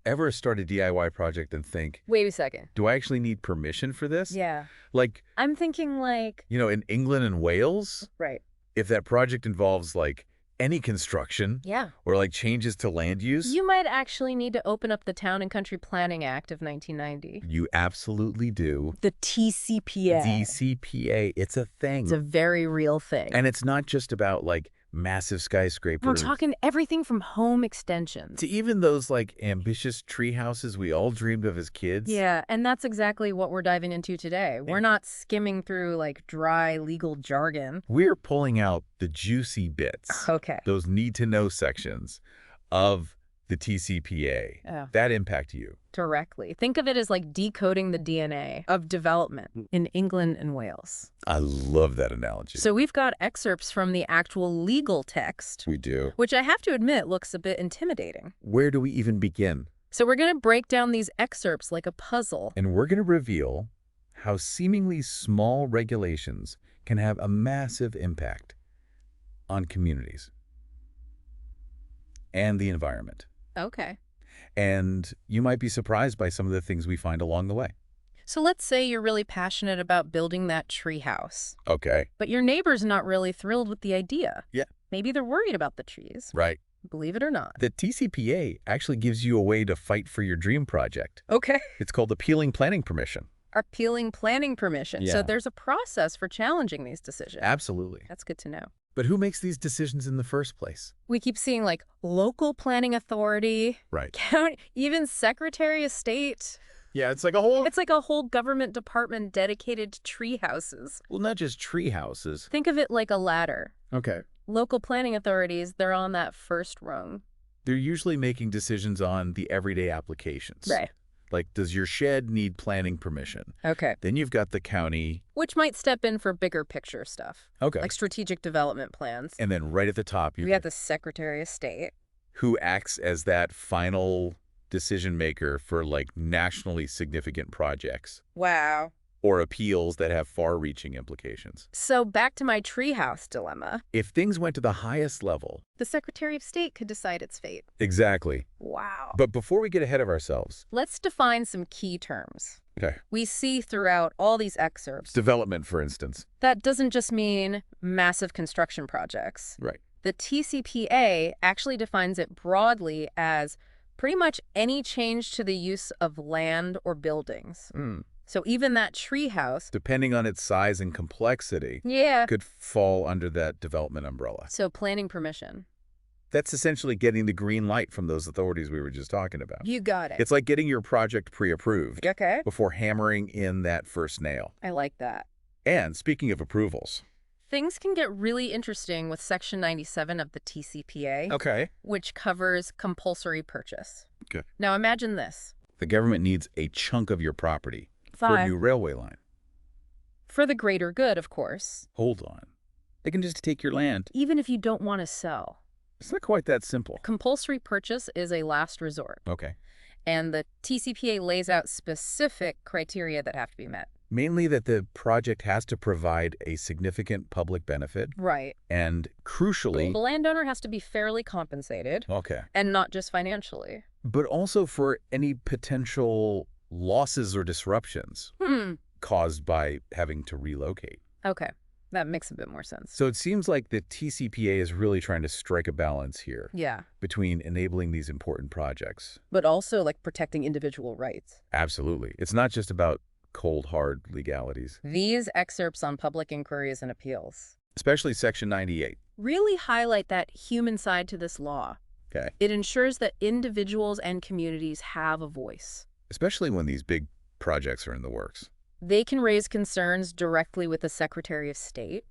ever start a DIY project and think, Wait a second. do I actually need permission for this? Yeah. Like, I'm thinking like, in England and Wales, right. if that project involves like any construction Yeah. or like changes to land use, You might actually need to open up the Town and Country Planning Act of 1990. you absolutely do. The TCPA. DCPA, it's a thing. It's a very real thing. And it's not just about like massive skyscrapers. We're talking everything from home extensions. To even those like ambitious tree houses we all dreamed of as kids. Yeah, and that's exactly what we're diving into today. We're not skimming through like dry legal jargon. We're pulling out the juicy bits. Okay. Those need-to-know sections of the TCPA Oh. that impact you. Directly. Think of it as like decoding the DNA of development in England and Wales. I love that analogy. So we've got excerpts from the actual legal text, We do. which I have to admit looks a bit intimidating. Where do we even begin? So we're going to break down these excerpts like a puzzle. And we're going to reveal how seemingly small regulations can have a massive impact on communities and the environment. Okay. And you might be surprised by some of the things we find along the way. So let's say you're really passionate about building that tree house, Okay. but your neighbor's not really thrilled with the idea. Yeah. Maybe they're worried about the trees, Right. believe it or not. The TCPA actually gives you a way to fight for your dream project. Okay. It's called appealing planning permission. Appealing planning permission. Yeah. So there's a process for challenging these decisions. Absolutely. That's good to know. But who makes these decisions in the first place? We keep seeing like local planning authority, Right. county, even Secretary of State. Yeah, it's like a whole... It's like a whole government department dedicated to tree houses. Well, not just tree houses. Think of it like a ladder. Okay. Local planning authorities, they're on that first rung. They're usually making decisions on the everyday applications. Right. Like, does your shed need planning permission? Okay. Then you've got the county. Which might step in for bigger picture stuff, Okay. like strategic development plans. And then right at the top, We got the Secretary of State. who acts as that final decision maker for like nationally significant projects Wow. or appeals that have far-reaching implications. So back to my treehouse dilemma. If things went to the highest level. The Secretary of State could decide its fate. Exactly. Wow. But before we get ahead of ourselves. Let's define some key terms. Okay. We see throughout all these excerpts. Development, for instance. That doesn't just mean massive construction projects. Right. The TCPA actually defines it broadly as pretty much any change to the use of land or buildings. So even that treehouse, Depending on its size and complexity, yeah, could fall under that development umbrella. so planning permission. That's essentially getting the green light from those authorities we were just talking about. You got it. It's like getting your project pre-approved Okay. before hammering in that first nail. I like that. And speaking of approvals. Things can get really interesting with Section 97 of the TCPA, Okay. which covers compulsory purchase. Good. Now imagine this. The government needs a chunk of your property for a new railway line. For the greater good, of course. Hold on. They can just take your land. Even if you don't want to sell. It's not quite that simple. Compulsory purchase is a last resort, Okay. and the TCPA lays out specific criteria that have to be met. Mainly that the project has to provide a significant public benefit Right. and crucially... The landowner has to be fairly compensated, Okay. and not just financially. But also for any potential losses or disruptions caused by having to relocate. Okay. That makes a bit more sense. So it seems like the TCPA is really trying to strike a balance here Yeah. between enabling these important projects. But also, like, protecting individual rights. Absolutely. It's not just about cold, hard legalities. These excerpts on public inquiries and appeals Especially Section 98. really highlight that human side to this law. Okay. It ensures that individuals and communities have a voice. Especially when these big projects are in the works. They can raise concerns directly with the Secretary of State.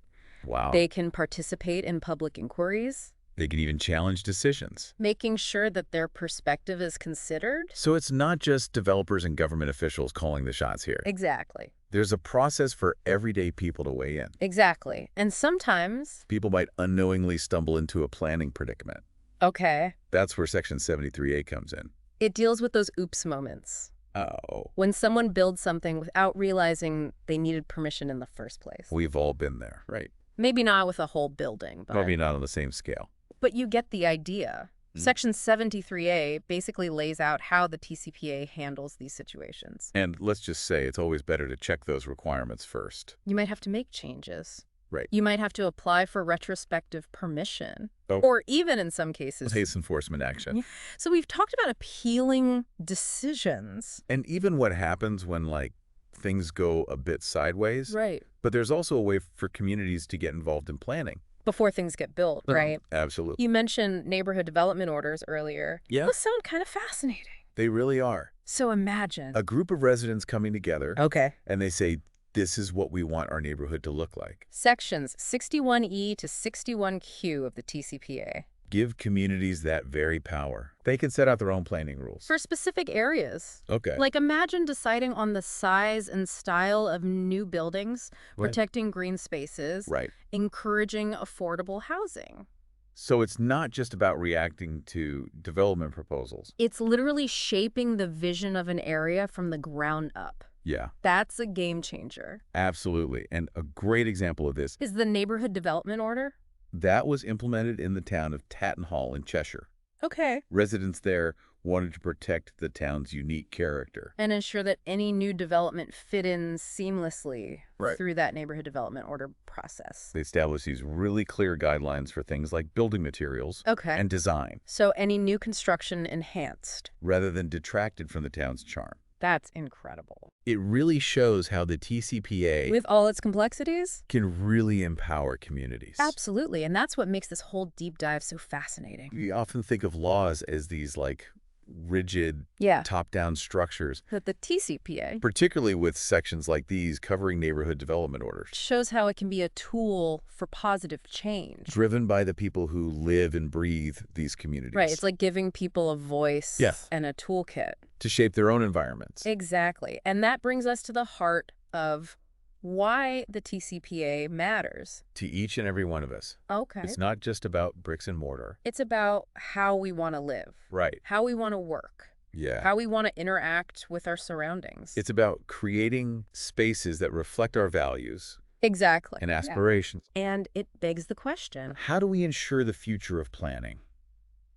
Wow. They can participate in public inquiries, They can even challenge decisions. making sure that their perspective is considered. So it's not just developers and government officials calling the shots here. Exactly. There's a process for everyday people to weigh in. Exactly. And sometimes, People might unknowingly stumble into a planning predicament. okay, That's where Section 73A comes in. it deals with those oops moments. Oh, When someone builds something without realizing they needed permission in the first place. we've all been there. Right. Maybe not with a whole building, but Maybe not on the same scale. you get the idea. Section 73A basically lays out how the TCPA handles these situations. And let's just say it's always better to check those requirements first. You might have to make changes. Right. You might have to apply for retrospective permission. Oh. Or even in some cases. Case enforcement action. Yeah. So we've talked about appealing decisions. And even what happens when, like, things go a bit sideways. Right. But there's also a way for communities to get involved in planning. Before things get built, right? Absolutely. You mentioned neighborhood development orders earlier. Yeah. Those sound kind of fascinating. They really are. So imagine. A group of residents coming together. Okay. And they say, this is what we want our neighborhood to look like. Sections 61E to 61Q of the TCPA. Give communities that very power. They can set out their own planning rules. For specific areas. Okay. Like imagine deciding on the size and style of new buildings, Right. protecting green spaces, Right. encouraging affordable housing. So it's not just about reacting to development proposals. It's literally shaping the vision of an area from the ground up. Yeah, That's a game changer. absolutely. And a great example of this, Is the neighborhood development order? that was implemented in the town of Tattenhall in Cheshire. Okay. Residents there wanted to protect the town's unique character. And ensure that any new development fit in seamlessly Right. through that neighborhood development order process. They established these really clear guidelines for things like building materials Okay. and design, So any new construction enhanced. rather than detracted from the town's charm. That's incredible. It really shows how the TCPA With all its complexities? can really empower communities. Absolutely. And that's what makes this whole deep dive so fascinating. We often think of laws as these, like, rigid, Yeah. top-down structures, That the TCPA particularly with sections like these covering neighborhood development orders, shows how it can be a tool for positive change. driven by the people who live and breathe these communities. Right. It's like giving people a voice Yes. and a toolkit. to shape their own environments. Exactly. And that brings us to the heart of why the TCPA matters. To each and every one of us. Okay. It's not just about bricks and mortar. It's about how we want to live, Right. how we want to work, Yeah. how we want to interact with our surroundings. It's about creating spaces that reflect our values Exactly. and aspirations. And it begs the question, How do we ensure the future of planning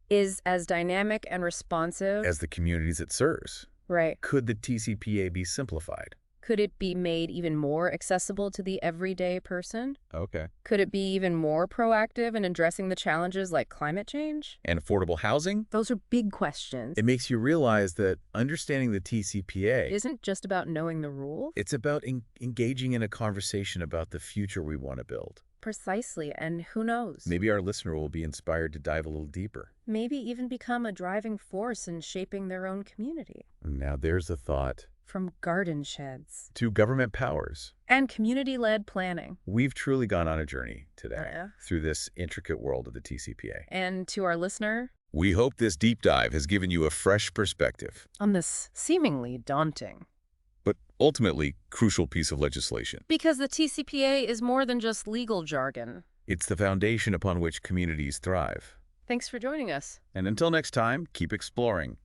is as dynamic and responsive, as the communities it serves? right? Could the TCPA be simplified? Could it be made even more accessible to the everyday person? Okay. Could it be even more proactive in addressing the challenges like climate change? And affordable housing? Those are big questions. It makes you realize that understanding the TCPA, It isn't just about knowing the rules. it's about engaging in a conversation about the future we want to build. Precisely, and who knows? Maybe our listener will be inspired to dive a little deeper. Maybe even become a driving force in shaping their own community. Now there's a thought. From garden sheds To government powers, and community-led planning. we've truly gone on a journey today Yeah. through this intricate world of the TCPA. And to our listener, We hope this deep dive has given you a fresh perspective, on this seemingly daunting. but ultimately crucial piece of legislation. Because the TCPA is more than just legal jargon. It's the foundation upon which communities thrive. Thanks for joining us. And until next time, keep exploring.